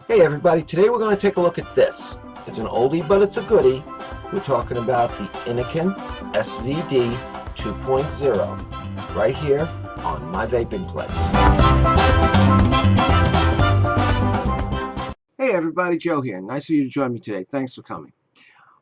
Hey everybody, today we're going to take a look at this. It's an oldie but it's a goodie. We're talking about the Innokin SVD 2.0 right here on my vaping place. Hey everybody, Joe here. Nice of you to join me today. Thanks for coming.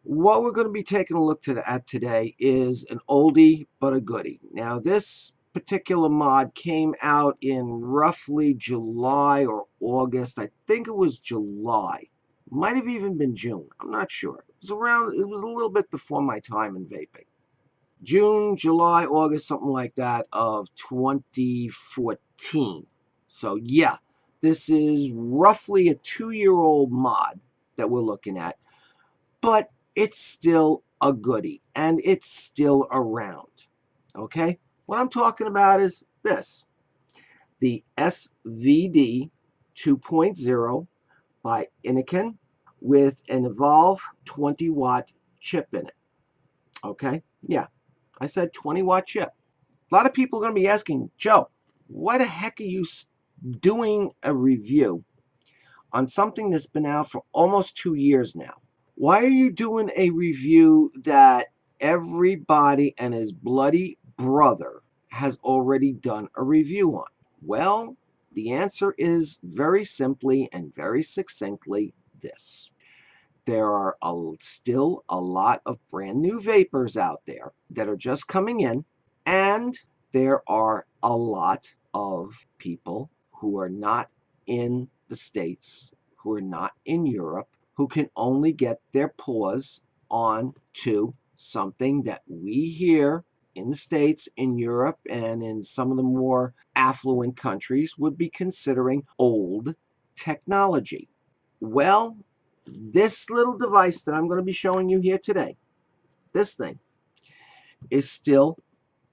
What we're going to be taking a look at today is an oldie but a goodie. Now this particular mod came out in roughly July or August. I think it was July. Might have even been June. I'm not sure. It was a little bit before my time in vaping. June, July, August, something like that of 2014. So yeah, this is roughly a 2-year-old mod that we're looking at. But it's still a goodie, and it's still around. Okay? What I'm talking about is this. The SVD 2.0 by Innokin with an Evolve 20-watt chip in it. Okay? Yeah, I said 20-watt chip. A lot of people are going to be asking, Joe, why the heck are you doing a review on something that's been out for almost 2 years now? Why are you doing a review that everybody and his bloody brother has already done a review on? Well, the answer is very simply and very succinctly this. There are still a lot of brand new vapors out there that are just coming in, and there are a lot of people who are not in the States, who are not in Europe, who can only get their paws onto something that we here in the States, in Europe, and in some of the more affluent countries would be considering old technology. Well, this little device that I'm going to be showing you here today, this thing, is still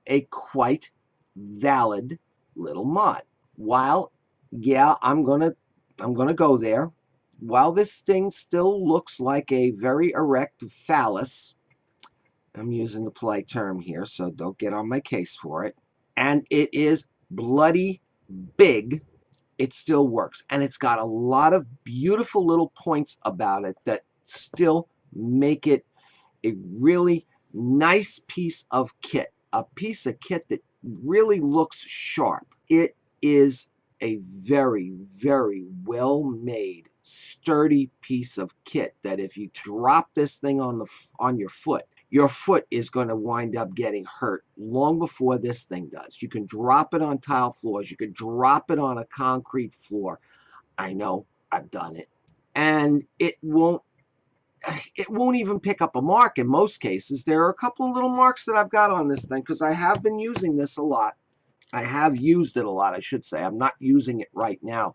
a quite valid little mod. While, yeah, I'm gonna go there. While this thing still looks like a very erect phallus, I'm using the polite term here, so don't get on my case for it, and it is bloody big, it still works. And it's got a lot of beautiful little points about it that still make it a really nice piece of kit. A piece of kit that really looks sharp. It is a very, very well-made, sturdy piece of kit that if you drop this thing on your foot is going to wind up getting hurt long before this thing does. You can drop it on tile floors. You can drop it on a concrete floor. I know, I've done it. And it won't even pick up a mark in most cases. There are a couple of little marks that I've got on this thing because I have been using this a lot. I have used it a lot, I should say. I'm not using it right now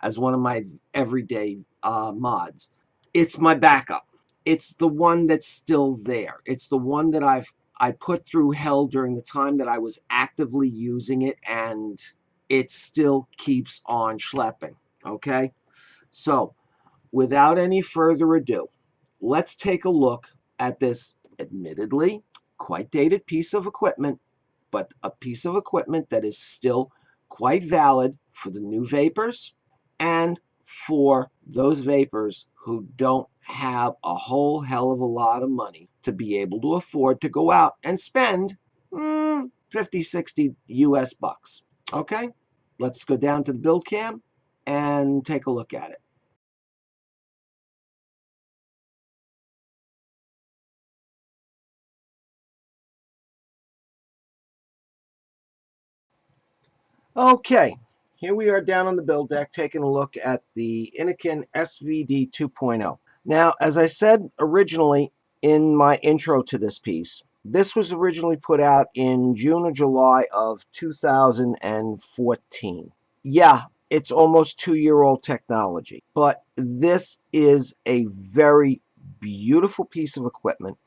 as one of my everyday mods. It's my backup. It's the one that's still there. It's the one that I put through hell during the time that I was actively using it, and it still keeps on schlepping. Okay? So, without any further ado, let's take a look at this admittedly quite dated piece of equipment, but a piece of equipment that is still quite valid for the new vapors and for those vapors who don't have a whole hell of a lot of money to be able to afford to go out and spend 50, 60 US bucks. Okay, let's go down to the build cam and take a look at it. Okay, here we are down on the build deck taking a look at the Innokin SVD 2.0. Now, as I said originally in my intro to this piece, this was originally put out in June or July of 2014. Yeah, it's almost 2-year-old technology, but this is a very beautiful piece of equipment.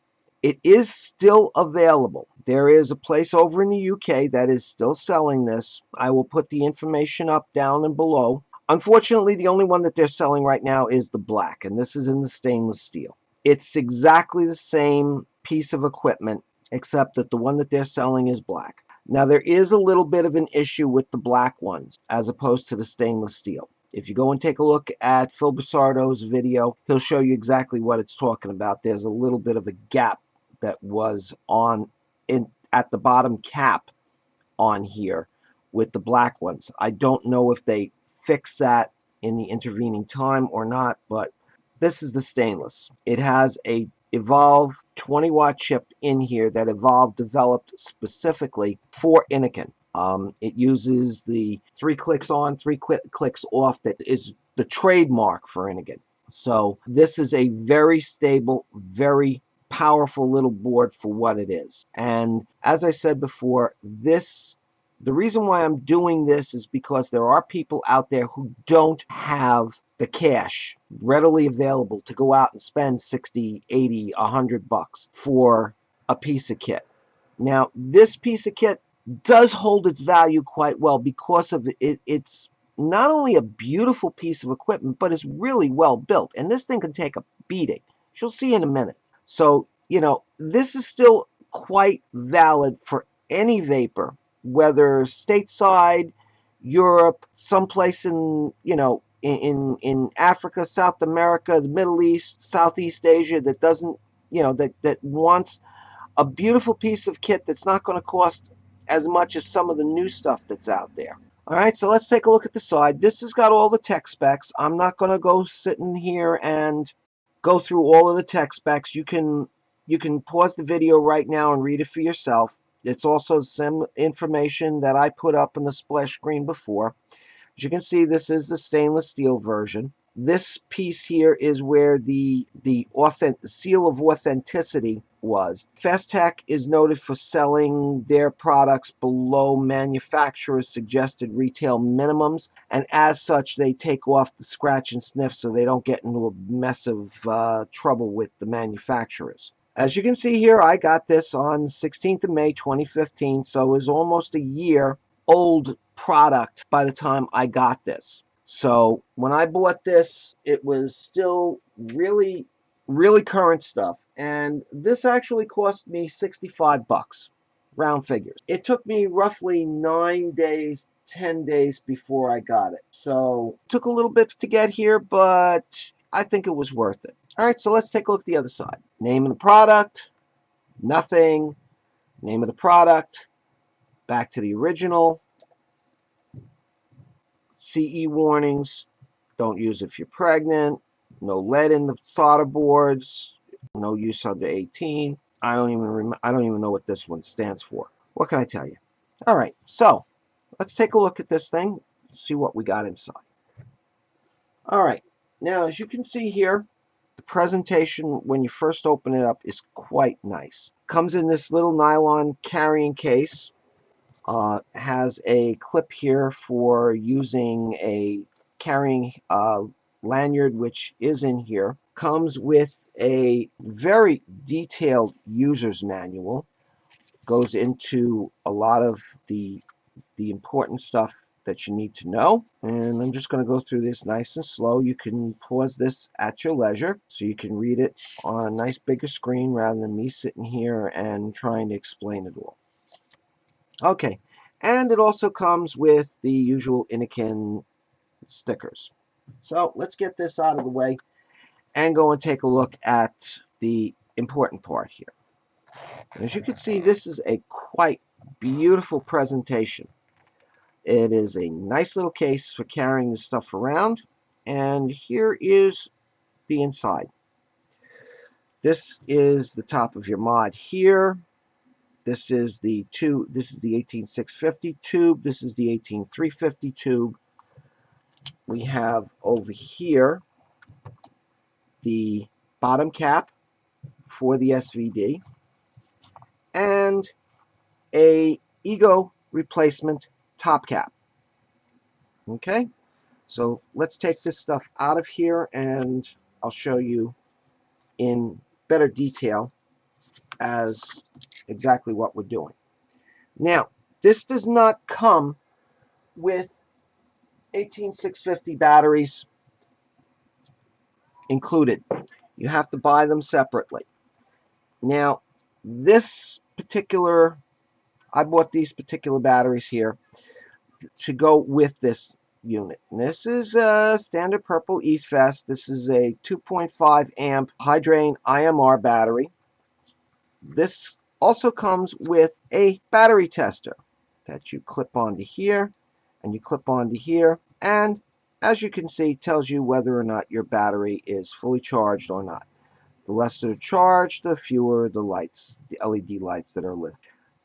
It is still available. There is a place over in the UK that is still selling this. I will put the information up down and below. Unfortunately, the only one that they're selling right now is the black, and this is in the stainless steel. It's exactly the same piece of equipment, except that the one that they're selling is black. Now, there is a little bit of an issue with the black ones as opposed to the stainless steel. If you go and take a look at Phil Basardo's video, he'll show you exactly what it's talking about. There's a little bit of a gap that was at the bottom cap on here with the black ones. I don't know if they fixed that in the intervening time or not, but this is the stainless. It has a Evolve 20-watt chip in here that Evolve developed specifically for Innokin. It uses the 3 clicks on, 3 clicks off that is the trademark for Innokin. So this is a very stable, very powerful little board for what it is. And as I said before, the reason why I'm doing this is because there are people out there who don't have the cash readily available to go out and spend 60, 80, 100 bucks for a piece of kit. Now, this piece of kit does hold its value quite well because of it's not only a beautiful piece of equipment, but it's really well built. And this thing can take a beating. You'll see in a minute. So, this is still quite valid for any vapor, whether stateside, Europe, someplace in, in Africa, South America, the Middle East, Southeast Asia that doesn't, that wants a beautiful piece of kit that's not going to cost as much as some of the new stuff that's out there. All right, so let's take a look at the side. This has got all the tech specs. I'm not going to go sitting here and go through all of the tech specs. You can pause the video right now and read it for yourself. It's also some information that I put up on the splash screen before. As you can see, this is the stainless steel version. This piece here is where the seal of authenticity was. Festech is noted for selling their products below manufacturer's suggested retail minimums, and as such, they take off the scratch and sniff so they don't get into a mess of trouble with the manufacturers. As you can see here, I got this on 16th of May 2015, so it was almost a year old product by the time I got this. So when I bought this, it was still really, really current stuff. And this actually cost me 65 bucks, round figures. It took me roughly 9 days, 10 days before I got it. So it took a little bit to get here, but I think it was worth it. All right, so let's take a look at the other side. Name of the product, nothing. Name of the product, back to the original. CE warnings, don't use if you're pregnant, no lead in the solder boards, no use under 18. I don't even know what this one stands for. What can I tell you? All right, so let's take a look at this thing, see what we got inside. All right, now as you can see here, the presentation when you first open it up is quite nice. Comes in this little nylon carrying case. Has a clip here for using a carrying lanyard, which is in here. Comes with a very detailed user's manual. Goes into a lot of the important stuff that you need to know. And I'm just going to go through this nice and slow. You can pause this at your leisure so you can read it on a nice bigger screen rather than me sitting here and trying to explain it all. Okay, and it also comes with the usual Innokin stickers. So let's get this out of the way and go and take a look at the important part here. As you can see, this is a quite beautiful presentation. It is a nice little case for carrying the stuff around, and here is the inside. This is the top of your mod here. This is the 18650 tube. This is the 18350 tube. We have over here the bottom cap for the SVD and a ego replacement top cap. Okay, so let's take this stuff out of here and I'll show you in better detail as exactly what we're doing. Now, this does not come with 18650 batteries included. You have to buy them separately. Now, I bought these particular batteries here to go with this unit. And this is a standard purple eFest. This is a 2.5 amp high drain IMR battery. This also comes with a battery tester that you clip onto here and you clip onto here, and as you can see, tells you whether or not your battery is fully charged or not. The less they're charged, the fewer the lights, the LED lights that are lit.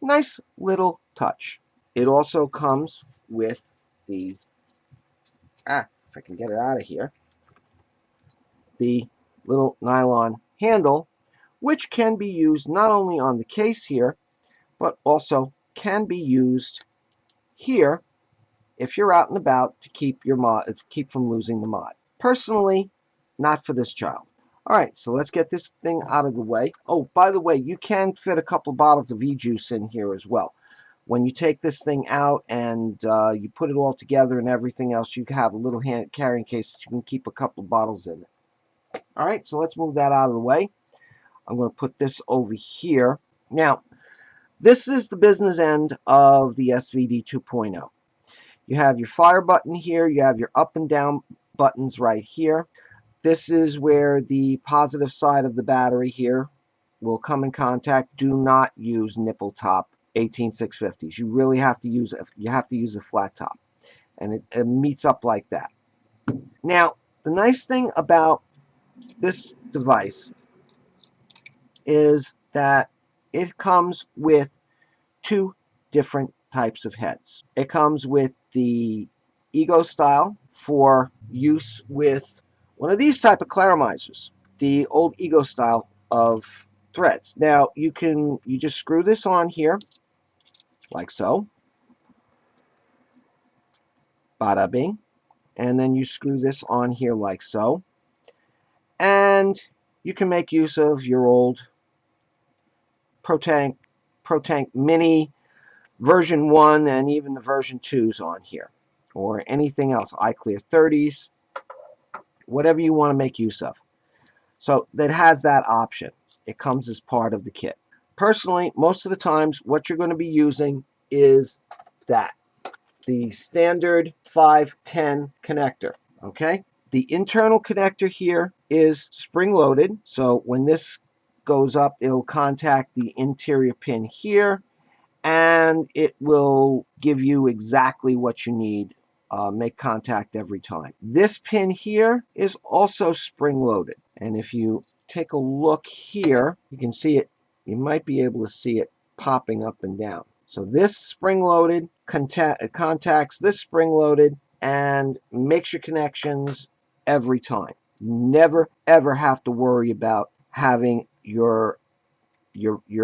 Nice little touch. It also comes with the, if I can get it out of here, the little nylon handle, which can be used not only on the case here, but also can be used here if you're out and about to keep your mod, keep from losing the mod. Personally, not for this child. All right, so let's get this thing out of the way. Oh, by the way, you can fit a couple bottles of e-juice in here as well. When you take this thing out and you put it all together and everything else, you have a little hand carrying case that you can keep a couple bottles in it. All right, so let's move that out of the way. I'm going to put this over here. Now, this is the business end of the SVD 2.0. You have your fire button here. You have your up and down buttons right here. This is where the positive side of the battery here will come in contact. Do not use nipple top 18650s. You really have to use a flat top, and it meets up like that. Now, the nice thing about this device is that it comes with two different types of heads. It comes with the Ego style for use with one of these type of claromizers, the old Ego style of threads. Now you just screw this on here like so, bada bing, and then you screw this on here like so, and you can make use of your old ProTank Mini version 1 and even the version 2s on here, or anything else, iClear 30s, whatever you want to make use of. So that has that option. It comes as part of the kit. Personally, most of the times what you're going to be using is that, the standard 510 connector. Okay, the internal connector here is spring loaded, so when this goes up, it'll contact the interior pin here, and it will give you exactly what you need. Make contact every time. This pin here is also spring loaded, and if you take a look here, you can see it. You might be able to see it popping up and down. So this spring loaded contacts this spring loaded and makes your connections every time. Never ever have to worry about having your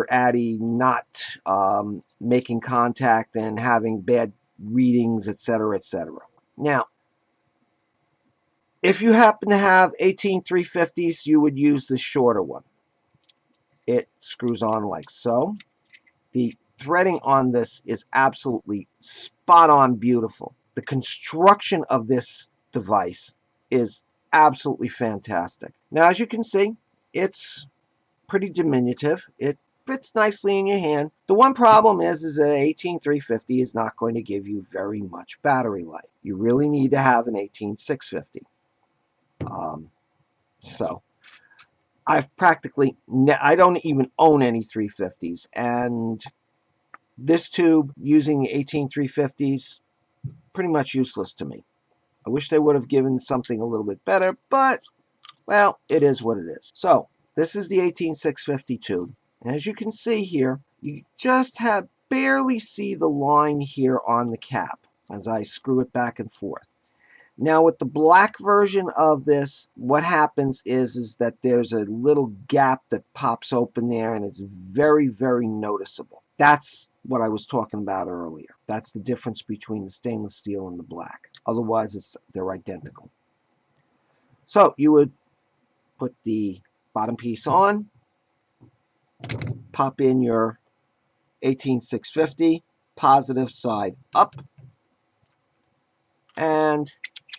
Addy not making contact and having bad readings, etc., etc. Now, if you happen to have 18350s, you would use the shorter one. It screws on like so. The threading on this is absolutely spot on beautiful. The construction of this device is absolutely fantastic. Now, as you can see, it's pretty diminutive. It fits nicely in your hand. The one problem is that 18350 is not going to give you very much battery life. You really need to have an 18650. So I've practically, I don't even own any 350s, and this tube using 18350s, pretty much useless to me. I wish they would have given something a little bit better, but, well, it is what it is. So, this is the 18650 tube. And as you can see here, you just barely see the line here on the cap as I screw it back and forth. Now with the black version of this, what happens is that there's a little gap that pops open there, and it's very, very noticeable. That's what I was talking about earlier. That's the difference between the stainless steel and the black. Otherwise, they're identical. So you would put the bottom piece on, pop in your 18650, positive side up, and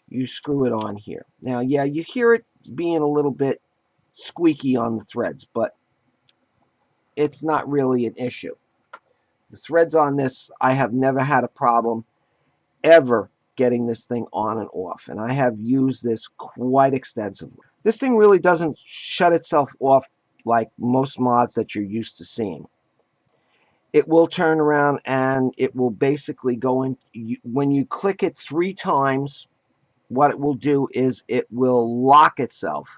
you screw it on here. Now, yeah, you hear it being a little bit squeaky on the threads, but it's not really an issue. The threads on this, I have never had a problem ever getting this thing on and off, and I have used this quite extensively. This thing really doesn't shut itself off like most mods that you're used to seeing. It will turn around and it will basically go in. When you click it 3 times, what it will do is it will lock itself.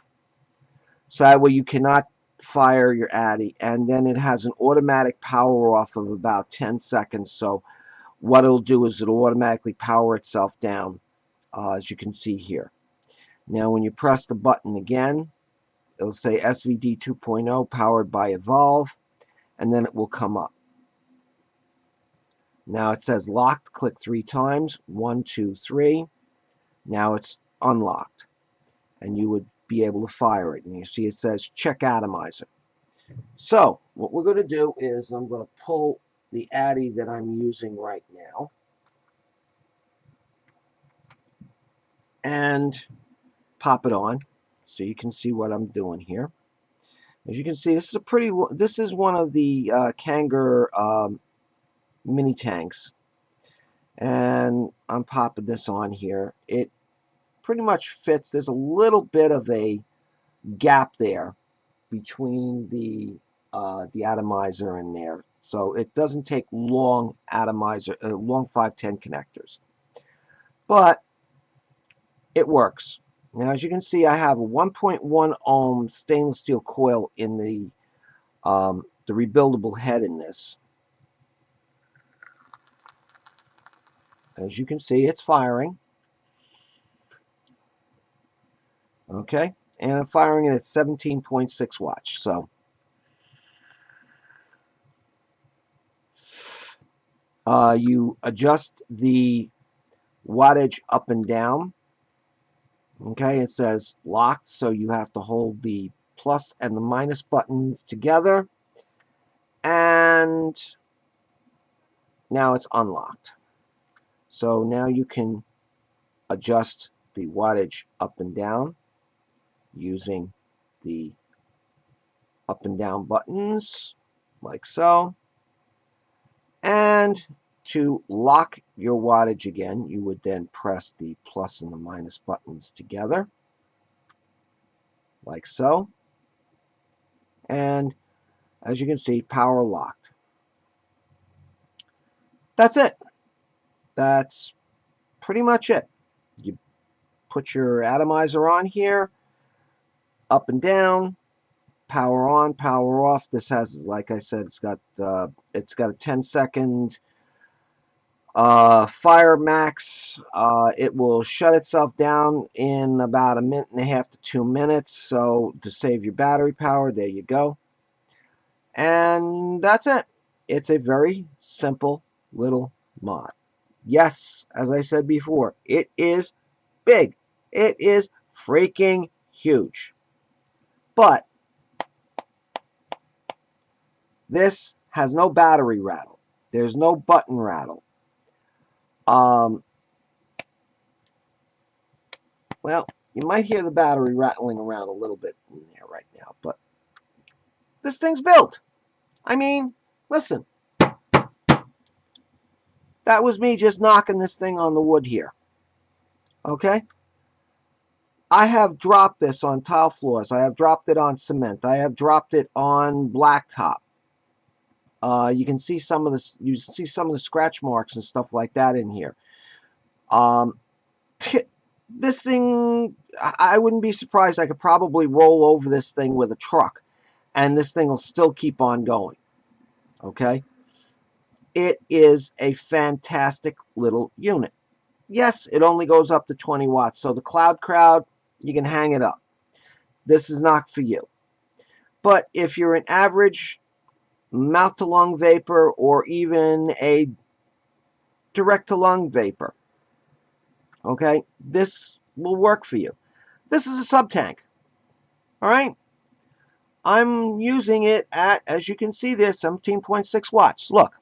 So that way you cannot fire your Addy, and then it has an automatic power off of about 10 seconds. So what it'll do is it'll automatically power itself down, as you can see here. Now when you press the button again, it'll say SVD 2.0 powered by Evolve, and then it will come up. Now it says locked. Click 3 times. 1, 2, 3. Now it's unlocked, and you would be able to fire it. And you see it says check atomizer. So what we're going to do is I'm going to pull the Addy that I'm using right now and pop it on, so you can see what I'm doing here. As you can see, this is one of the Kanger mini tanks, and I'm popping this on here. It pretty much fits. There's a little bit of a gap there between the atomizer and there, so it doesn't take long atomizer, long 510 connectors, but it works. Now, as you can see, I have a 1.1 ohm stainless steel coil in the rebuildable head in this. As you can see, it's firing. Okay, and I'm firing it at 17.6 watts. So you adjust the wattage up and down. Okay, it says locked, so you have to hold the plus and the minus buttons together, and now it's unlocked. So now you can adjust the wattage up and down using the up and down buttons, like so. And to lock your wattage again, you would then press the plus and the minus buttons together, like so. And as you can see, power locked. That's it. That's pretty much it. You put your atomizer on here, up and down, power on, power off. This has, like I said, it's got a 10-second fire max. It will shut itself down in about 1.5 to 2 minutes. So to save your battery power, there you go. And that's it. It's a very simple little mod. Yes, as I said before, it is big. It is freaking huge. But this has no battery rattle. There's no button rattle. Well, you might hear the battery rattling around a little bit in there right now, but this thing's built. I mean, listen. That was me just knocking this thing on the wood here. Okay? I have dropped this on tile floors. I have dropped it on cement. I have dropped it on blacktop. You can see some of the scratch marks and stuff like that in here. This thing, I wouldn't be surprised. I could probably roll over this thing with a truck, and this thing will still keep on going. Okay? It is a fantastic little unit. Yes, it only goes up to 20 watts, so the cloud crowd, you can hang it up. This is not for you. But if you're an average mouth-to-lung vapor or even a direct-to-lung vapor, okay, this will work for you. This is a sub-tank. All right? I'm using it at, as you can see there, 17.6 watts. Look.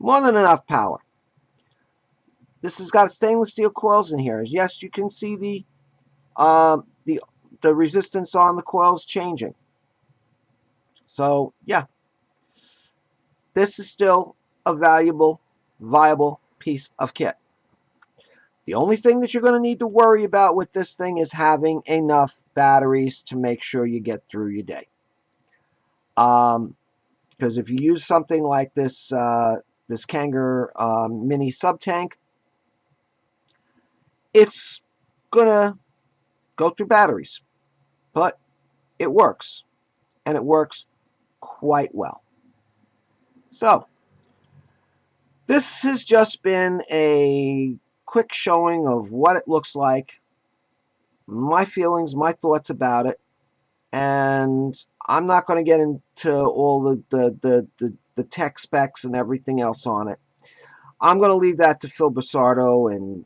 More than enough power. This has got stainless steel coils in here. Yes, you can see the the resistance on the coils changing. So yeah, this is still a valuable, viable piece of kit. The only thing that you're going to need to worry about with this thing is having enough batteries to make sure you get through your day. Because if you use something like this this Kanger mini sub tank, it's gonna go through batteries, but it works, and it works quite well. So this has just been a quick showing of what it looks like, my feelings, my thoughts about it, and I'm not going to get into all the tech specs and everything else on it. I'm going to leave that to Phil Basardo and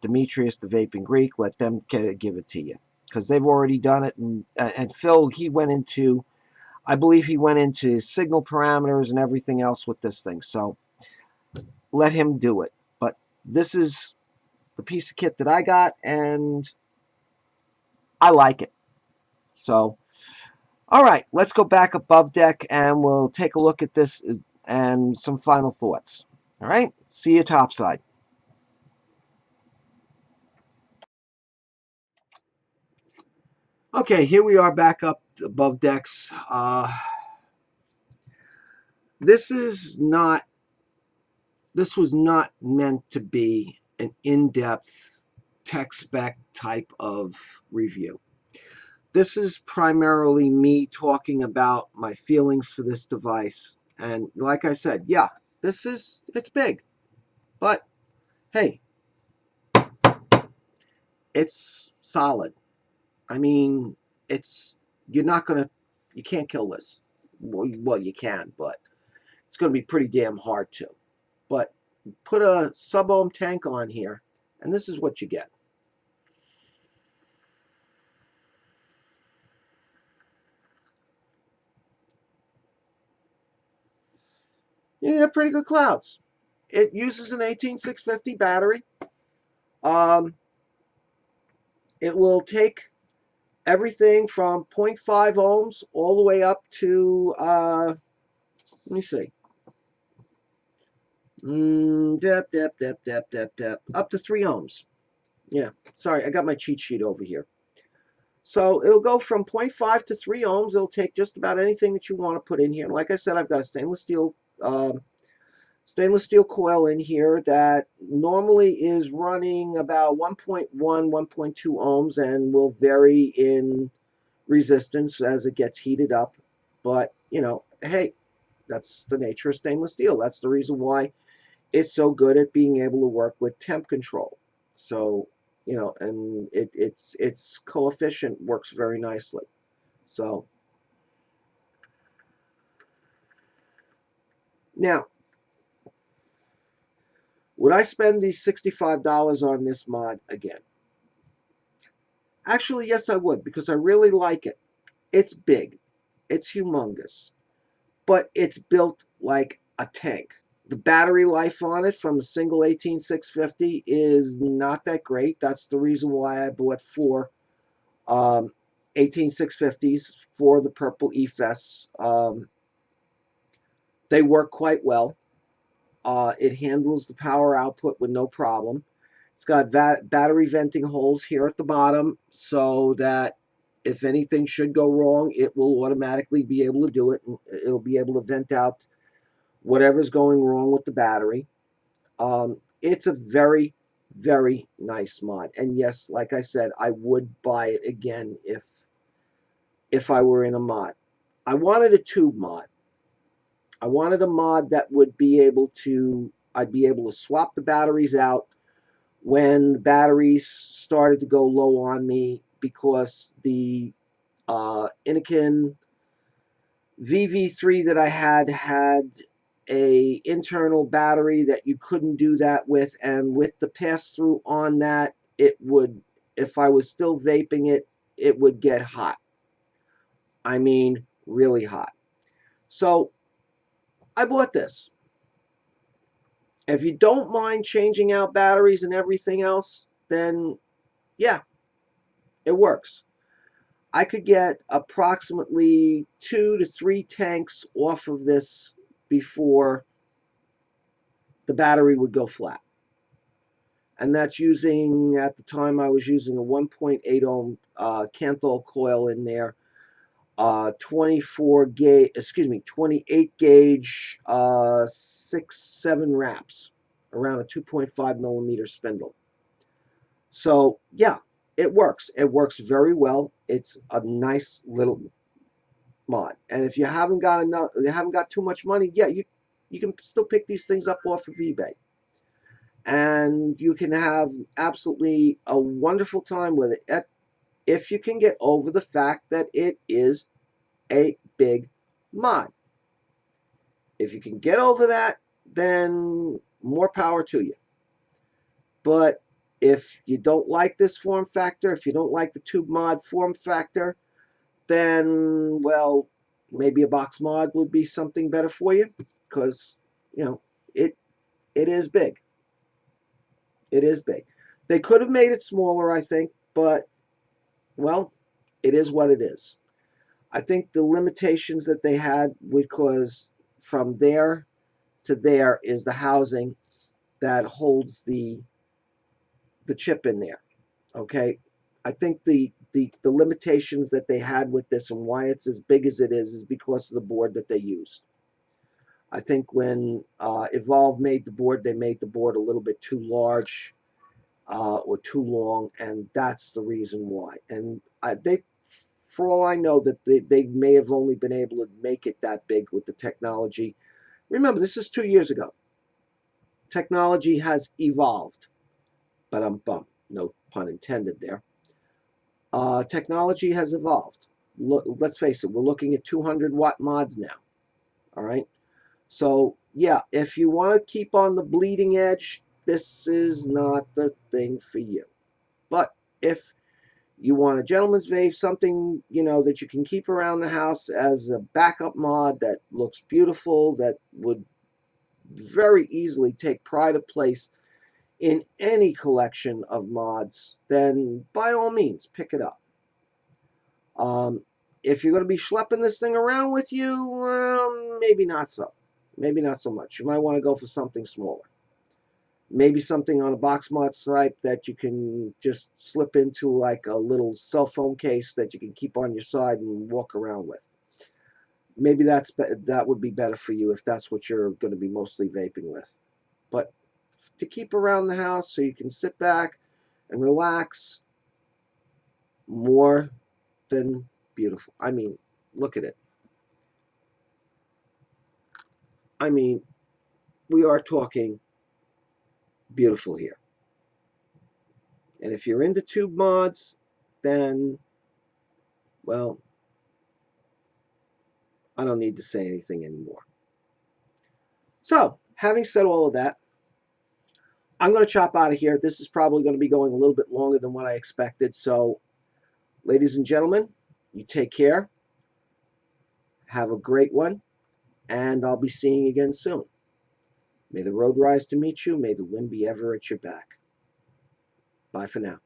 Dimitris, the Vaping Greek. Let them give it to you, because they've already done it. And Phil, he went into, I believe he went into signal parameters and everything else with this thing. So let him do it. But this is the piece of kit that I got, and I like it. So, all right, let's go back above deck, and we'll take a look at this and some final thoughts. All right, see you topside. Okay, here we are back up above decks. This was not meant to be an in-depth tech spec type of review. This is primarily me talking about my feelings for this device. And like I said, yeah, it's big. But hey, it's solid. I mean, you can't kill this. Well, you can, but it's going to be pretty damn hard to. But put a sub-ohm tank on here, and this is what you get. You get pretty good clouds. It uses an 18650 battery. It will take everything from 0.5 ohms all the way up to, let me see, up to 3 ohms. Yeah, sorry, I got my cheat sheet over here. So it'll go from 0.5 to 3 ohms. It'll take just about anything that you want to put in here. And like I said, I've got a stainless steel coil in here that normally is running about 1.1, 1.2 ohms and will vary in resistance as it gets heated up. But, you know, hey, that's the nature of stainless steel. That's the reason why it's so good at being able to work with temp control. So, you know, and its coefficient works very nicely. So now, would I spend these $65 on this mod again? Actually, yes, I would, because I really like it. It's big. It's humongous. But it's built like a tank. The battery life on it from a single 18650 is not that great. That's the reason why I bought 4 18650s for the purple eFests. They work quite well. It handles the power output with no problem. It's got battery venting holes here at the bottom so that if anything should go wrong, it will automatically be able to do it. And it'll be able to vent out whatever's going wrong with the battery. It's a very, very nice mod. And yes, like I said, I would buy it again if I were in a mod. I wanted a tube mod. I wanted a mod that would be able to, I'd be able to swap the batteries out when the batteries started to go low on me, because the Innokin VV3 that I had a internal battery that you couldn't do that with, and with the pass-through on that, it would, if I was still vaping it, it would get hot. I mean, really hot. So I bought this. If you don't mind changing out batteries and everything else, then yeah, it works. I could get approximately 2 to 3 tanks off of this before the battery would go flat. And that's using, at the time I was using a 1.8 ohm Canthol coil in there, 28 gauge, 6-7 wraps around a 2.5 millimeter spindle. So yeah, it works. It works very well. It's a nice little mod. And if you haven't got too much money, yeah, you can still pick these things up off of eBay. And you can have absolutely a wonderful time with it if you can get over the fact that it is a big mod. If you can get over that, then more power to you. But if you don't like this form factor, if you don't like the tube mod form factor, then, well, maybe a box mod would be something better for you, because, you know, it is big. It is big. They could have made it smaller, I think, but, well, it is what it is. I think the limitations that they had, because from there to there is the housing that holds the chip in there. Okay, I think the limitations that they had with this and why it's as big as it is because of the board that they used. I think when Evolve made the board, they made the board a little bit too large or too long, and that's the reason why. And they, for all I know, that they may have only been able to make it that big with the technology. Remember, this is 2 years ago. Technology has evolved, but no pun intended there. Technology has evolved. Let's face it, we're looking at 200 watt mods now. All right. So yeah, if you want to keep on the bleeding edge, this is not the thing for you. But if you want a gentleman's vape, something, you know, that you can keep around the house as a backup mod that looks beautiful, that would very easily take pride of place in any collection of mods, then by all means pick it up. If you're going to be schlepping this thing around with you, well, maybe not so. Maybe not so much. You might want to go for something smaller. Maybe something on a box mod type that you can just slip into, like a little cell phone case that you can keep on your side and walk around with. Maybe that would be better for you if that's what you're going to be mostly vaping with. But to keep around the house so you can sit back and relax, more than beautiful. I mean, look at it. I mean, we are talking beautiful here. And if you're into tube mods, then, well, I don't need to say anything anymore. So, having said all of that, I'm going to chop out of here. This is probably going to be going a little bit longer than what I expected. So, ladies and gentlemen, you take care. Have a great one. And I'll be seeing you again soon. May the road rise to meet you. May the wind be ever at your back. Bye for now.